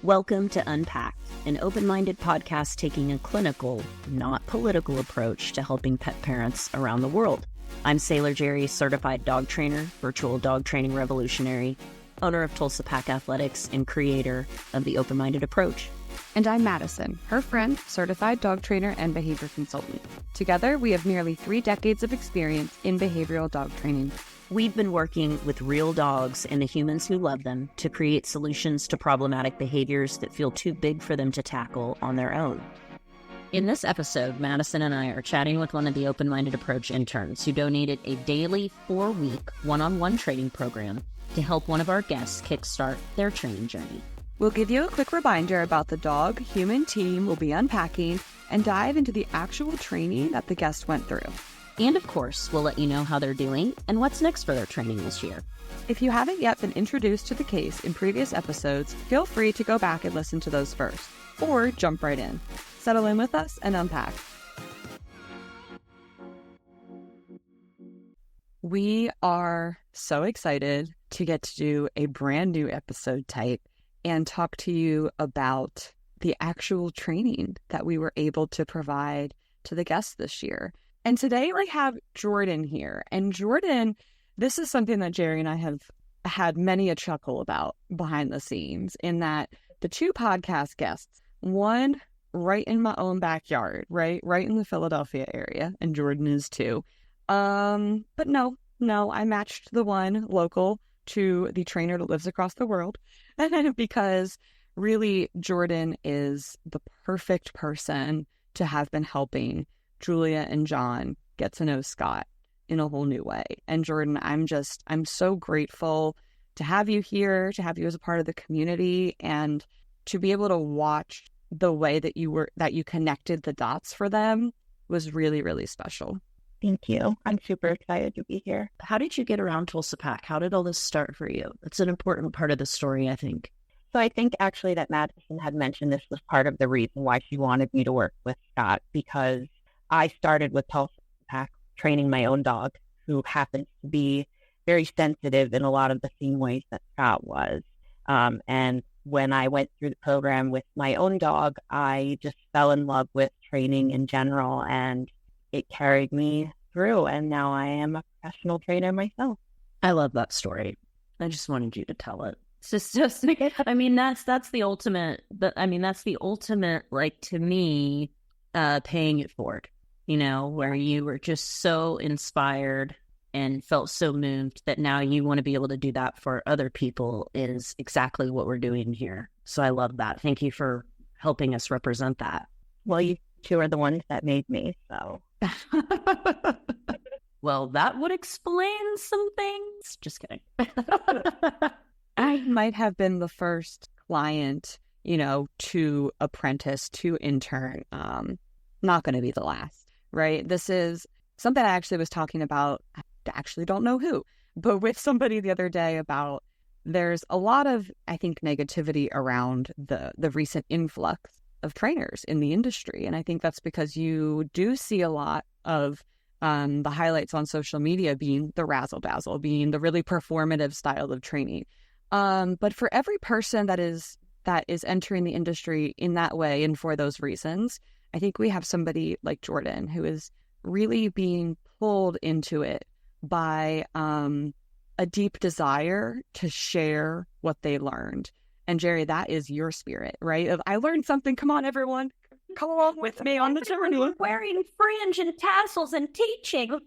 Welcome to unPACKed, an open-minded podcast taking a clinical, not political approach to helping pet parents around the world. I'm Sailor Jerri, certified dog trainer, virtual dog training revolutionary, owner of Tulsa Pack Athletics, and creator of the open-minded approach. And I'm Mattison, her friend, certified dog trainer and behavior consultant. Together, we have nearly 3 decades of experience in behavioral dog training. We've been working with real dogs and the humans who love them to create solutions to problematic behaviors that feel too big for them to tackle on their own. In this episode, Mattison and I are chatting with one of the open-minded approach interns who donated a daily 4-week one-on-one training program to help one of our guests kickstart their training journey. We'll give you a quick reminder about the dog-human team we'll be unpacking and dive into the actual training that the guest went through. And of course, we'll let you know how they're doing and what's next for their training this year. If you haven't yet been introduced to the case in previous episodes, feel free to go back and listen to those first, or jump right in. Settle in with us and unpack. We are so excited to get to do a brand new episode type and talk to you about the actual training that we were able to provide to the guests this year. And today we have Jordan here. And Jordan, this is something that Jerri and I have had many a chuckle about behind the scenes, in that the 2 podcast guests, one right in my own backyard, right in the Philadelphia area, and Jordan is too. But no, I matched the one local to the trainer that lives across the world. And because really Jordan is the perfect person to have been helping Julia and John get to know Scott in a whole new way. And Jordan, I'm so grateful to have you here, to have you as a part of the community, and to be able to watch the way that you connected the dots for them was really, really special. Thank you. I'm super excited to be here. How did you get around Tulsa Pack? How did all this start for you? It's an important part of the story, I think. So I think actually that Mattison had mentioned this was part of the reason why she wanted me to work with Scott, because I started with Tulsa Pack training my own dog, who happens to be very sensitive in a lot of the same ways that Scott was. And when I went through the program with my own dog, I just fell in love with training in general, and it carried me through. And now I am a professional trainer myself. I love that story. I just wanted you to tell it. It's just I mean, that's the ultimate, that's the ultimate, like, to me, paying it forward. You know, where you were just so inspired and felt so moved that now you want to be able to do that for other people is exactly what we're doing here. So I love that. Thank you for helping us represent that. Well, you 2 are the ones that made me, so. Well, that would explain some things. Just kidding. I might have been the first client, to apprentice, to intern. Not going to be the last. Right? This is something I actually was talking about. I actually don't know who, but with somebody the other day about there's a lot of, I think, negativity around the recent influx of trainers in the industry. And I think that's because you do see a lot of the highlights on social media being the razzle-dazzle, being the really performative style of training. But for every person that is entering the industry in that way and for those reasons, I think we have somebody like Jordan who is really being pulled into it by a deep desire to share what they learned. And Jerri, that is your spirit, right? I learned something. Come on, everyone. Come along with me on the journey. Wearing fringe and tassels and teaching.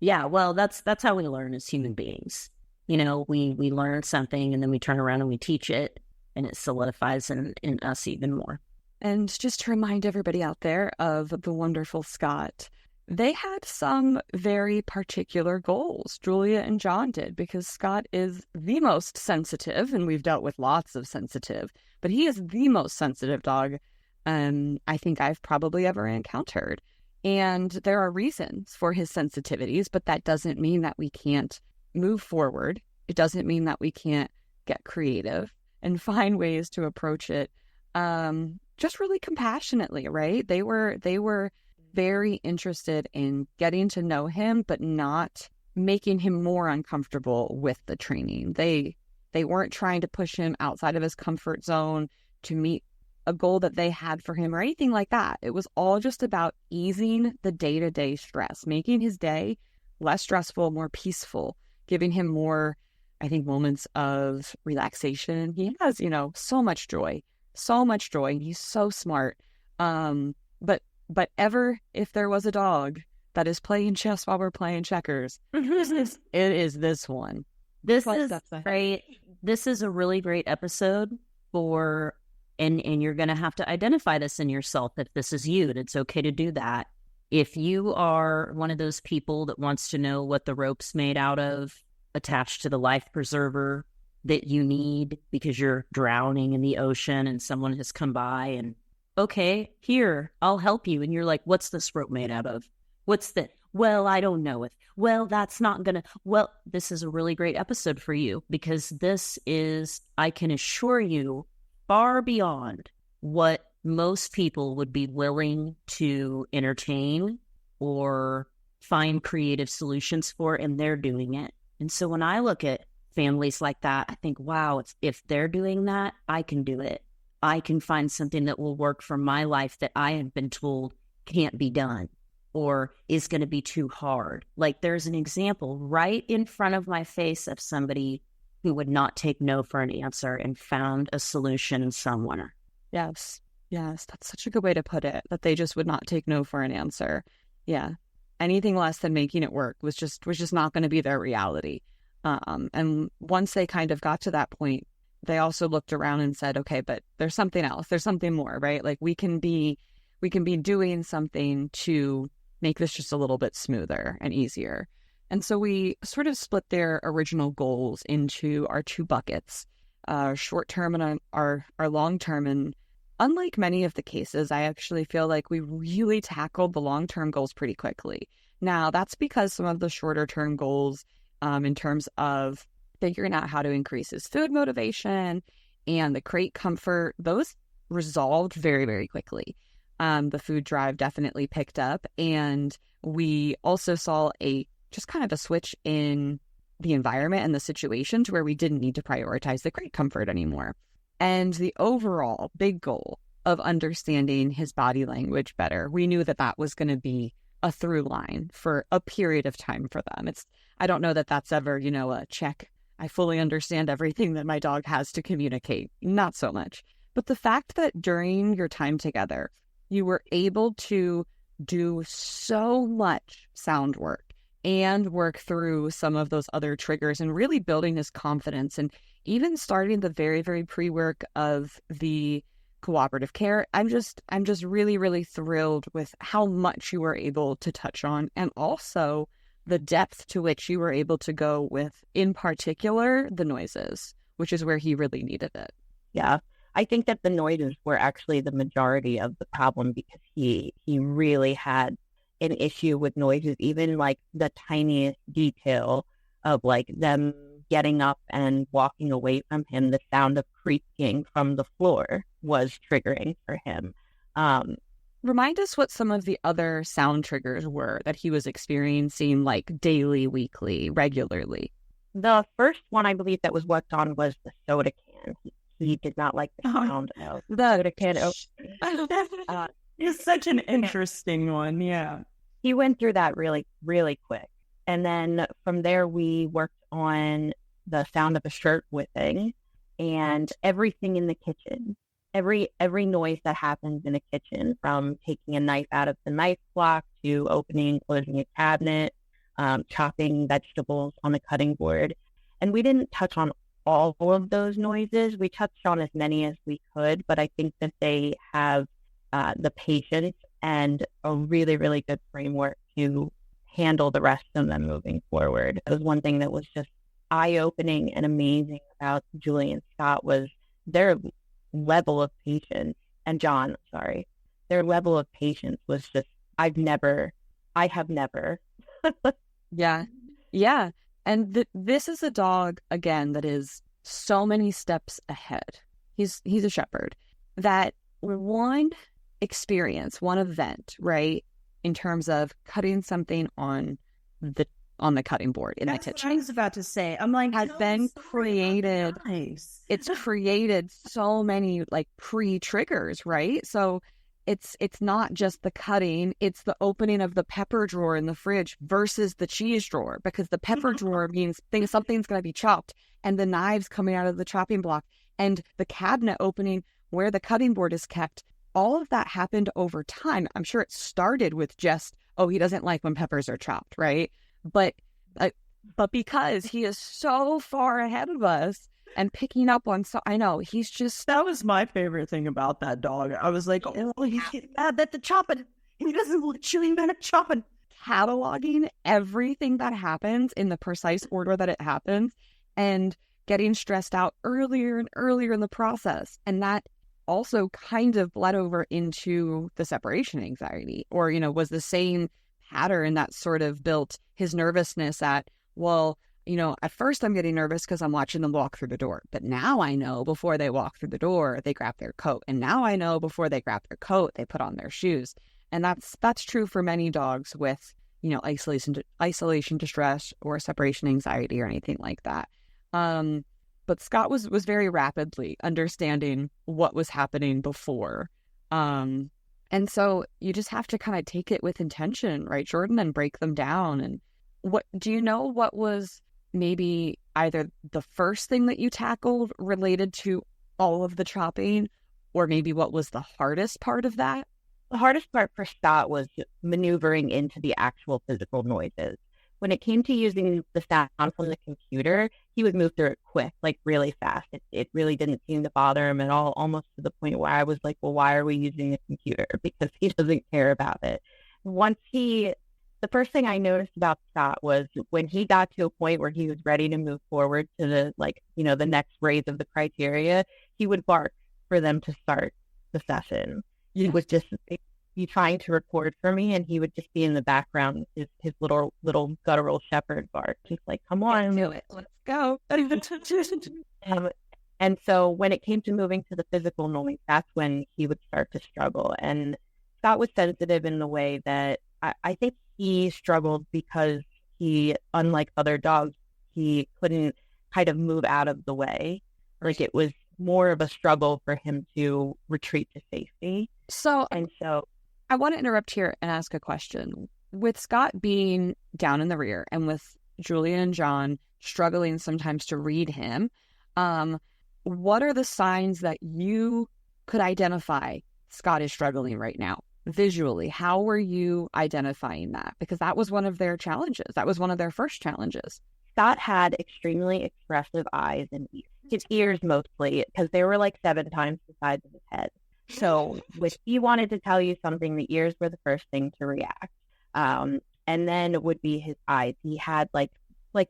Yeah, well, that's how we learn as human beings. We learn something and then we turn around and we teach it, and it solidifies in us even more. And just to remind everybody out there of the wonderful Scott, they had some very particular goals, Julia and John did, because Scott is the most sensitive, and we've dealt with lots of sensitive, but he is the most sensitive dog I think I've probably ever encountered. And there are reasons for his sensitivities, but that doesn't mean that we can't move forward. It doesn't mean that we can't get creative and find ways to approach it just really compassionately, right? They were very interested in getting to know him, but not making him more uncomfortable with the training. They They weren't trying to push him outside of his comfort zone to meet a goal that they had for him or anything like that. It was all just about easing the day-to-day stress, making his day less stressful, more peaceful, giving him more, I think, moments of relaxation. He has, so much joy. And he's so smart. But ever, if there was a dog that is playing chess while we're playing checkers, it is this one. This is great. This is a really great episode for, and you're going to have to identify this in yourself if this is you, and it's okay to do that. If you are one of those people that wants to know what the rope's made out of, attached to the life preserver that you need because you're drowning in the ocean and someone has come by and, okay, here, I'll help you. And you're like, what's this rope made out of? What's the, well, I don't know it. Well, that's not going to, well, this is a really great episode for you because this is, I can assure you, far beyond what most people would be willing to entertain or find creative solutions for, and they're doing it. And so when I look at families like that, I think, wow, if they're doing that, I can do it. I can find something that will work for my life that I have been told can't be done or is going to be too hard. Like there's an example right in front of my face of somebody who would not take no for an answer and found a solution somewhere. Yes, that's such a good way to put it, that they just would not take no for an answer. Yeah. Anything less than making it work was just not going to be their reality. And once they kind of got to that point, they also looked around and said, okay, but there's something else. There's something more, right? Like we can be doing something to make this just a little bit smoother and easier. And so we sort of split their original goals into our two buckets, short-term and our long-term. And unlike many of the cases, I actually feel like we really tackled the long-term goals pretty quickly. Now, that's because some of the shorter-term goals in terms of figuring out how to increase his food motivation and the crate comfort, those resolved very, very quickly. The food drive definitely picked up, and we also saw just kind of a switch in the environment and the situation to where we didn't need to prioritize the crate comfort anymore. And the overall big goal of understanding his body language better, we knew that that was going to be a through line for a period of time for them. I don't know that that's ever, a check. I fully understand everything that my dog has to communicate. Not so much. But the fact that during your time together, you were able to do so much sound work and work through some of those other triggers and really building his confidence and even starting the very, very pre-work of the cooperative care. I'm just really, really thrilled with how much you were able to touch on, and also the depth to which you were able to go with, in particular, the noises, which is where he really needed it. Yeah. I think that the noises were actually the majority of the problem because he really had an issue with noises, even like the tiniest detail of like them getting up and walking away from him. The sound of creaking from the floor was triggering for him. Remind us what some of the other sound triggers were that he was experiencing like daily, weekly, regularly. The first one I believe that was worked on was the soda can. He did not like the sound of the soda can opening. It's such an interesting one, yeah. He went through that really, really quick. And then from there, we worked on the sound of a shirt whipping and everything in the kitchen. Every noise that happens in a kitchen, from taking a knife out of the knife block to opening and closing a cabinet, chopping vegetables on a cutting board. And we didn't touch on all of those noises. We touched on as many as we could, but I think that they have the patience and a really, really good framework to handle the rest of them moving forward. It was one thing that was just eye-opening and amazing about Julie and Scott was their level of patience, and John, sorry, their level of patience was just, I have never. Yeah. And this is a dog, again, that is so many steps ahead. He's a shepherd. That one experience, one event, right, in terms of cutting something on the on the cutting board in That's the what kitchen. I was about to say. I'm like, Has been created. Nice. It's created so many like pre-triggers, right? So it's not just the cutting, it's the opening of the pepper drawer in the fridge versus the cheese drawer, because the pepper drawer means something's going to be chopped, and the knives coming out of the chopping block, and the cabinet opening where the cutting board is kept. All of that happened over time. I'm sure it started with just, oh, he doesn't like when peppers are chopped, right? But because he is so far ahead of us and picking up on, so I know he's just. That was my favorite thing about that dog. I was like, oh, he's mad that the chopping. He doesn't want chewing bad at chopping. Cataloging everything that happens in the precise order that it happens, and getting stressed out earlier and earlier in the process. And that also kind of bled over into the separation anxiety, or, was the same pattern that sort of built his nervousness at, well, at first I'm getting nervous because I'm watching them walk through the door. But now I know before they walk through the door, they grab their coat. And now I know before they grab their coat, they put on their shoes. And that's true for many dogs with, isolation distress or separation anxiety or anything like that. But Scott was very rapidly understanding what was happening before. And so you just have to kind of take it with intention, right, Jordan, and break them down. And what was maybe either the first thing that you tackled related to all of the chopping, or maybe what was the hardest part of that? The hardest part for Scott was maneuvering into the actual physical noises. When it came to using the sound from the computer, he would move through it quick, like really fast. It really didn't seem to bother him at all, almost to the point where I was like, well, why are we using a computer? Because he doesn't care about it. The first thing I noticed about Scott was when he got to a point where he was ready to move forward to the next raise of the criteria, he would bark for them to start the session. He was just be trying to record for me, and he would just be in the background, his little guttural shepherd bark, just like, come on, do it, let's go. And so when it came to moving to the physical noise, that's when he would start to struggle. And Scott was sensitive in the way that I think he struggled because he, unlike other dogs, he couldn't kind of move out of the way. Like, it was more of a struggle for him to retreat to safety. So I want to interrupt here and ask a question. With Scott being down in the rear and with Julia and John struggling sometimes to read him, what are the signs that you could identify Scott is struggling right now visually? How were you identifying that? Because that was one of their challenges. That was one of their first challenges. Scott had extremely expressive eyes and ears. His ears mostly, because they were like 7 times the size of his head. So if he wanted to tell you something, the ears were the first thing to react. And then it would be his eyes. He had like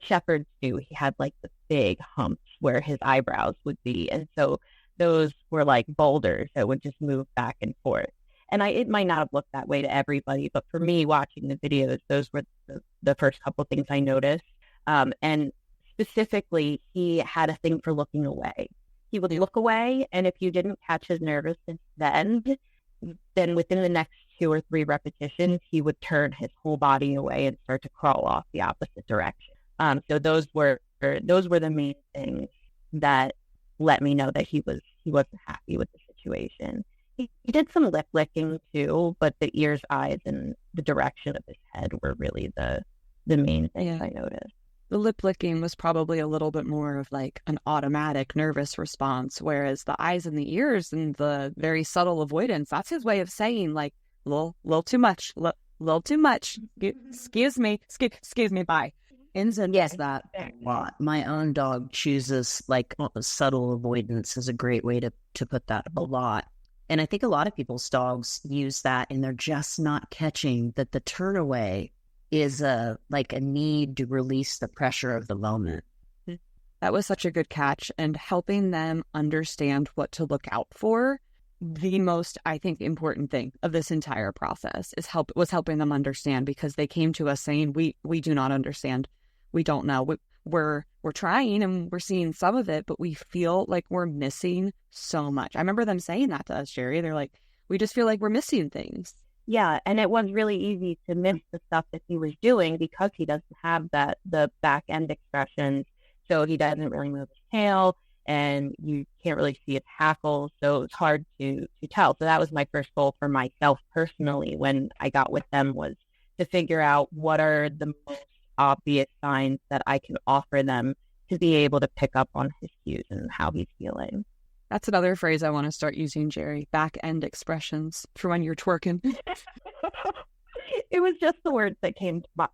shepherds do. He had like the big humps where his eyebrows would be. And so those were like boulders that would just move back and forth. And it might not have looked that way to everybody, but for me, watching the videos, those were the first couple of things I noticed. And specifically, he had a thing for looking away. He would look away, and if you didn't catch his nervousness then within the next 2 or 3 repetitions, he would turn his whole body away and start to crawl off the opposite direction. So those were the main things that let me know that he wasn't happy with the situation. He did some lip licking too, but the ears, eyes, and the direction of his head were really the main things I noticed. The lip licking was probably a little bit more of like an automatic nervous response, whereas the eyes and the ears and the very subtle avoidance, that's his way of saying like, little too much, little too much. Excuse me, bye. Yes, that a lot. My own dog chooses like a subtle avoidance is a great way to put that a lot. And I think a lot of people's dogs use that, and they're just not catching that the turn away is a need to release the pressure of the moment. That was such a good catch, and helping them understand what to look out for. The most, I think, important thing of this entire process was helping them understand, because they came to us saying, we do not understand. We don't know. We're trying and we're seeing some of it, but we feel like we're missing so much. I remember them saying that to us, Jerri. They're like, we just feel like we're missing things. Yeah, and it was really easy to miss the stuff that he was doing because he doesn't have the back end expressions. So he doesn't really move his tail, and you can't really see his hackles. So it's hard to tell. So that was my first goal for myself personally when I got with them, was to figure out what are the most obvious signs that I can offer them to be able to pick up on his cues and how he's feeling. That's another phrase I want to start using, Jerri. Back end expressions for when you're twerking. It was just the words that came to mind.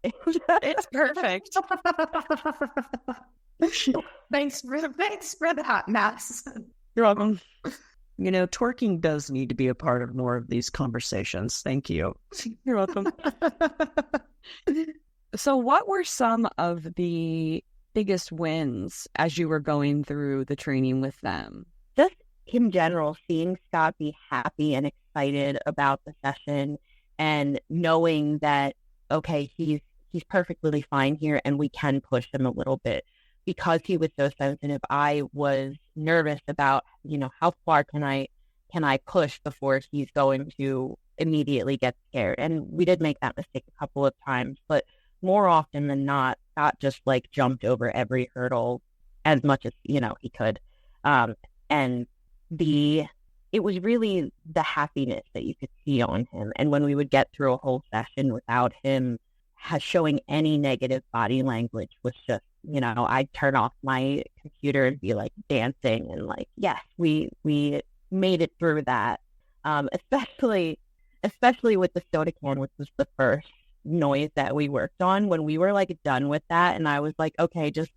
It's perfect. Thanks for that, Max. You're welcome. You know, twerking does need to be a part of more of these conversations. Thank you. You're welcome. So what were some of the biggest wins as you were going through the training with them? Just in general, seeing Scott be happy and excited about the session and knowing that, okay, he's perfectly fine here and we can push him a little bit. Because he was so sensitive, I was nervous about, how far can I push before he's going to immediately get scared. And we did make that mistake a couple of times, but more often than not, Scott just jumped over every hurdle as much as, he could. And it was really the happiness that you could see on him. And when we would get through a whole session without him showing any negative body language, was just, I'd turn off my computer and be dancing and yes, we made it through that. Especially with the soda can, which was the first noise that we worked on. When we were done with that, and I was okay, just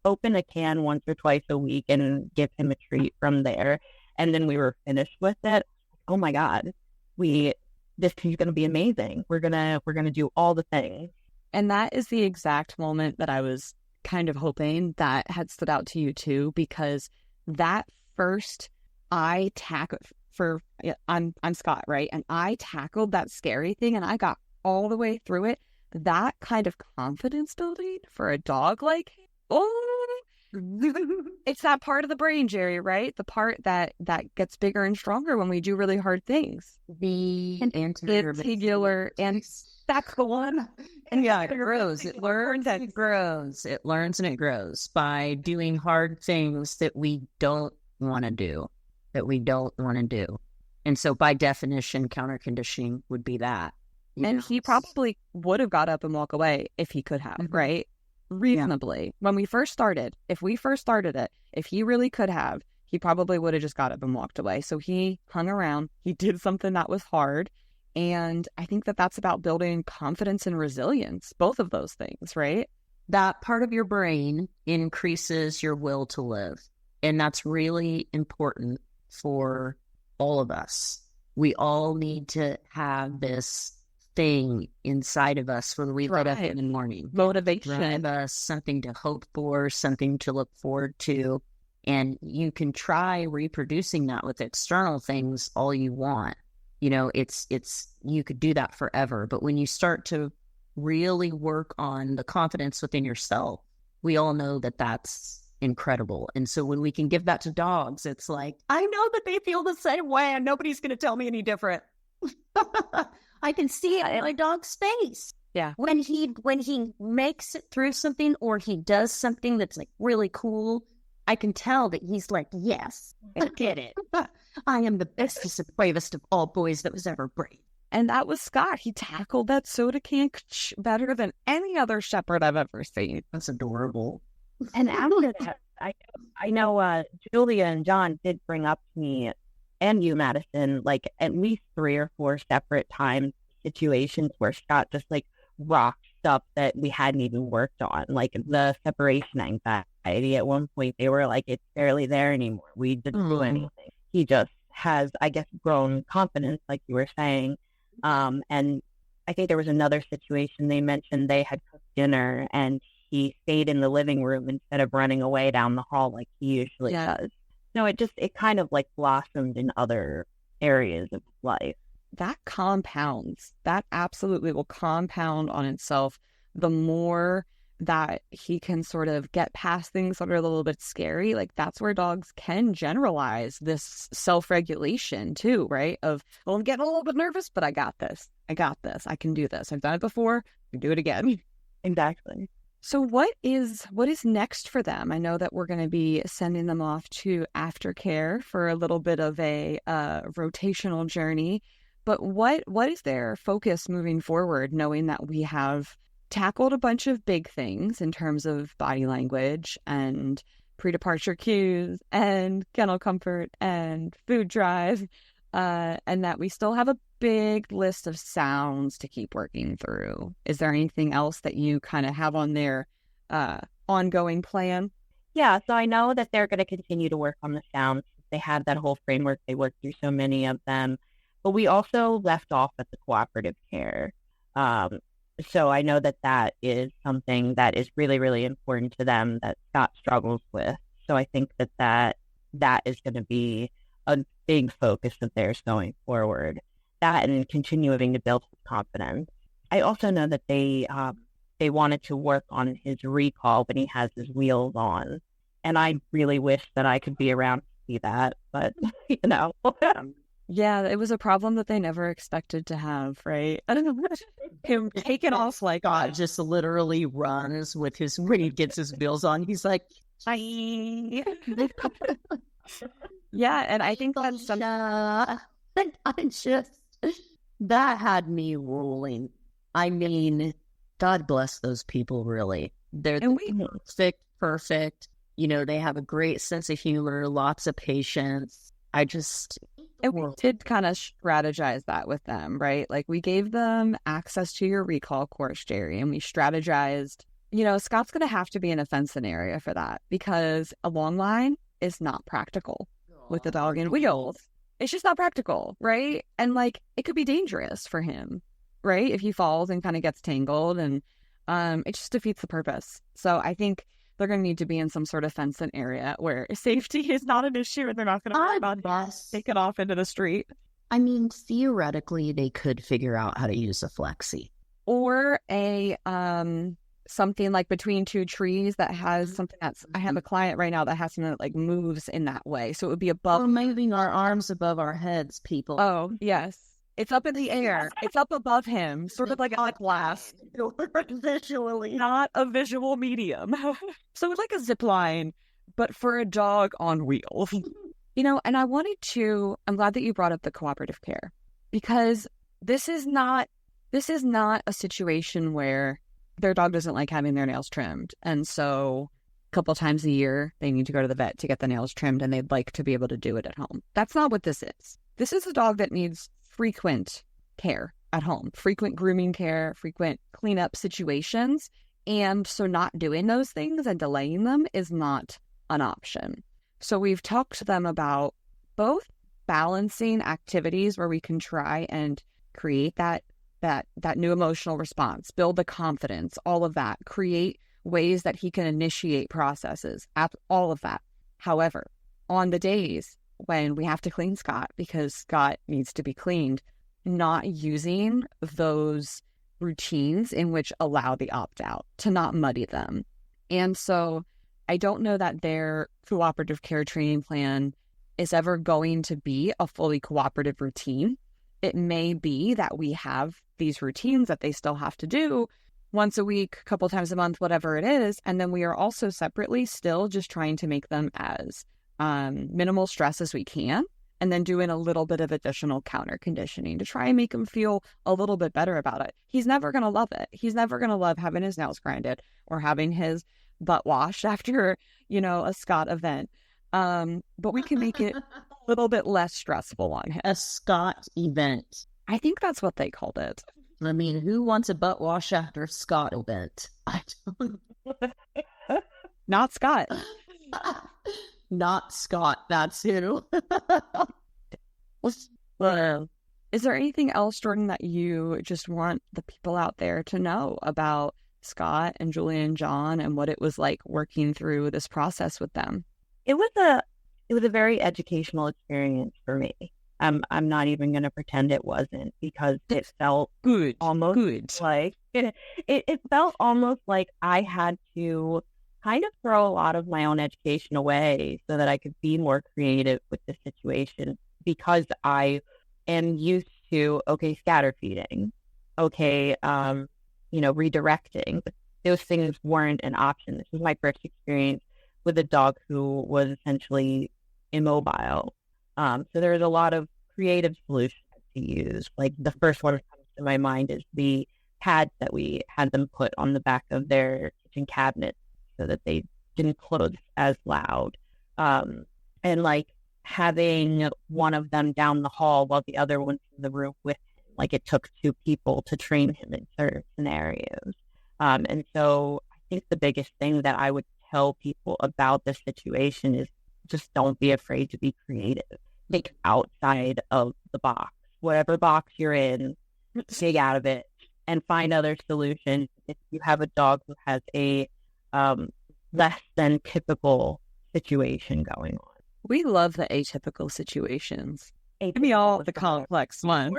open a can once or twice a week and give him a treat from there. And then we were finished with it. Oh my God, this is going to be amazing. We're gonna do all the things. And that is the exact moment that I was kind of hoping that had stood out to you too, because that first I'm Scott, right? And I tackled that scary thing and I got all the way through it. That kind of confidence building for a dog it's that part of the brain, Jerri, right? The part that gets bigger and stronger when we do really hard things. The anterior, and that's the one. And yeah, it grows. It learns and it grows. It learns and it grows by doing hard things that we don't want to do. And so by definition, counter conditioning would be that. And he probably would have got up and walked away if he could have, right? Reasonably. Yeah. When we first started, if he really could have, he probably would have just got up and walked away. So he hung around. He did something that was hard. And I think that that's about building confidence and resilience, both of those things, right? That part of your brain increases your will to live. And that's really important for all of us. We all need to have this thing inside of us when we get up in the morning. Motivation. Drive us, something to hope for, something to look forward to. And you can try reproducing that with external things all you want. You could do that forever. But when you start to really work on the confidence within yourself, we all know that that's incredible. And so when we can give that to dogs, it's I know that they feel the same way and nobody's going to tell me any different. I can see it in my dog's face. Yeah. When he makes it through something or he does something that's really cool, I can tell that he's yes, I get it. I am the bestest and bravest of all boys that was ever brave. And that was Scott. He tackled that soda can better than any other shepherd I've ever seen. That's adorable. And after that, I know Julia and John did bring up to me, and you, Mattison, at least 3 or 4 separate times, situations where Scott just rocked stuff that we hadn't even worked on, the separation anxiety. At one point, they were it's barely there anymore. We didn't do anything. He just has, I guess, grown confidence, like you were saying. And I think there was another situation they mentioned. They had cooked dinner and he stayed in the living room instead of running away down the hall like he usually does. No, it kind of blossomed in other areas of life. That compounds. That absolutely will compound on itself the more that he can sort of get past things that are a little bit scary. Like that's where dogs can generalize this self-regulation too, right? Of, well, I'm getting a little bit nervous, but I got this. I got this. I can do this. I've done it before. I can do it again. Exactly. So what is next for them? I know that we're going to be sending them off to aftercare for a little bit of a rotational journey. But what is their focus moving forward, knowing that we have tackled a bunch of big things in terms of body language and pre-departure cues and kennel comfort and food drive, and that we still have a big list of sounds to keep working through? Is there anything else that you kind of have on their ongoing plan? Yeah, so I know that they're going to continue to work on the sounds. They had that whole framework. They worked through so many of them. But we also left off at the cooperative care. So I know that that is something that is really, really important to them that Scott struggles with. So I think that is going to be a big focus of theirs going forward. That and continuing to build his confidence. I also know that they wanted to work on his recall when he has his wheels on. And I really wish that I could be around to see that. But, you know. Yeah, it was a problem that they never expected to have, right? I don't know, him taking off like God just literally runs with his, when he gets his wheels on, he's like, hi. Yeah, and I think that's something. That had me rolling. I mean, God bless those people, really. They're perfect. You know, they have a great sense of humor, lots of patience. And we did kind of strategize that with them, right? Like we gave them access to your recall course, Jerri, and we strategized, you know, Scott's going to have to be in a fenced area for that because a long line is not practical with the dog in wheels. It's just not practical, right? And like it could be dangerous for him, right? If he falls and kind of gets tangled, and it just defeats the purpose. So I think they're going to need to be in some sort of fenced area where safety is not an issue and they're not going to worry about taking off into the street. I mean, theoretically, they could figure out how to use a flexi. Or a something like between two trees that has something that's, I have a client right now that has something that like moves in that way. So it would be above. Or moving our arms above our heads, people. Oh, yes. It's up in the air. It's up above him, sort of like a glass. Visually. Not a visual medium. So it's like a zip line, but for a dog on wheels. You know, and I'm glad that you brought up the cooperative care, because this is not a situation where their dog doesn't like having their nails trimmed. And so a couple times a year, they need to go to the vet to get the nails trimmed, and they'd like to be able to do it at home. That's not what this is. This is a dog that needs frequent care at home, frequent grooming care, frequent cleanup situations. And so not doing those things and delaying them is not an option. So we've talked to them about both balancing activities where we can try and create that new emotional response, build the confidence, all of that, create ways that he can initiate processes, all of that. However, on the days when we have to clean Scott because Scott needs to be cleaned, not using those routines in which allow the opt-out, to not muddy them. And so I don't know that their cooperative care training plan is ever going to be a fully cooperative routine. It may be that we have these routines that they still have to do once a week, a couple times a month, whatever it is. And then we are also separately still just trying to make them as minimal stress as we can, and then doing a little bit of additional counter conditioning to try and make him feel a little bit better about it. He's never going to love it. He's never going to love having his nails grinded or having his butt washed after, you know, a Scott event. But we can make it a little bit less stressful on him. A Scott event. I think that's what they called it. I mean, who wants a butt wash after a Scott event? I don't. Not Scott. Not Scott, that's who. Is there anything else, Jordan, that you just want the people out there to know about Scott and Julie and John and what it was like working through this process with them? It was a very educational experience for me. I'm not even going to pretend it wasn't, because it felt Good. almost Good. like it felt almost like I had to kind of throw a lot of my own education away so that I could be more creative with the situation, because I am used to, okay, scatter feeding, okay, redirecting. But those things weren't an option. This was my first experience with a dog who was essentially immobile. So there was a lot of creative solutions to use. Like the first one that comes to my mind is the pads that we had them put on the back of their kitchen cabinet so that they didn't close as loud. And like having one of them down the hall while the other one's in the room with him. Like it took two people to train him in certain scenarios. And so I think the biggest thing that I would tell people about this situation is just don't be afraid to be creative. Think outside of the box. Whatever box you're in, dig out of it and find other solutions. If you have a dog who has a less than typical situation going on. We love the atypical situations. Give me all the complex ones.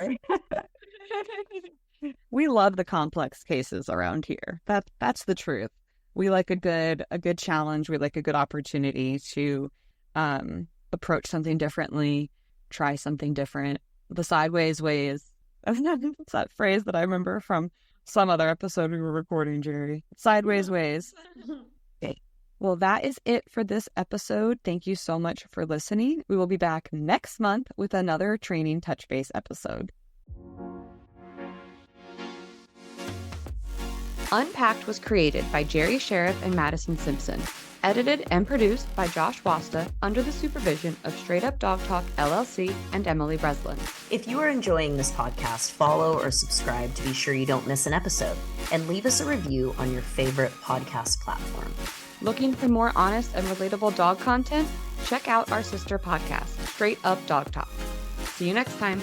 We love the complex cases around here. That's the truth. We like a good challenge. We like a good opportunity to approach something differently, try something different. The sideways ways. That's that phrase that I remember from some other episode we were recording, Jerri. Sideways ways. Okay. Well, that is it for this episode. Thank you so much for listening. We will be back next month with another Training Touchbase episode. unPACKed was created by Jerri Scherff and Mattison Simpson, edited and produced by Josh Wasta under the supervision of Straight Up Dog Talk LLC and Emily Breslin. If you are enjoying this podcast, follow or subscribe to be sure you don't miss an episode, and leave us a review on your favorite podcast platform. Looking for more honest and relatable dog content? Check out our sister podcast, Straight Up Dog Talk. See you next time.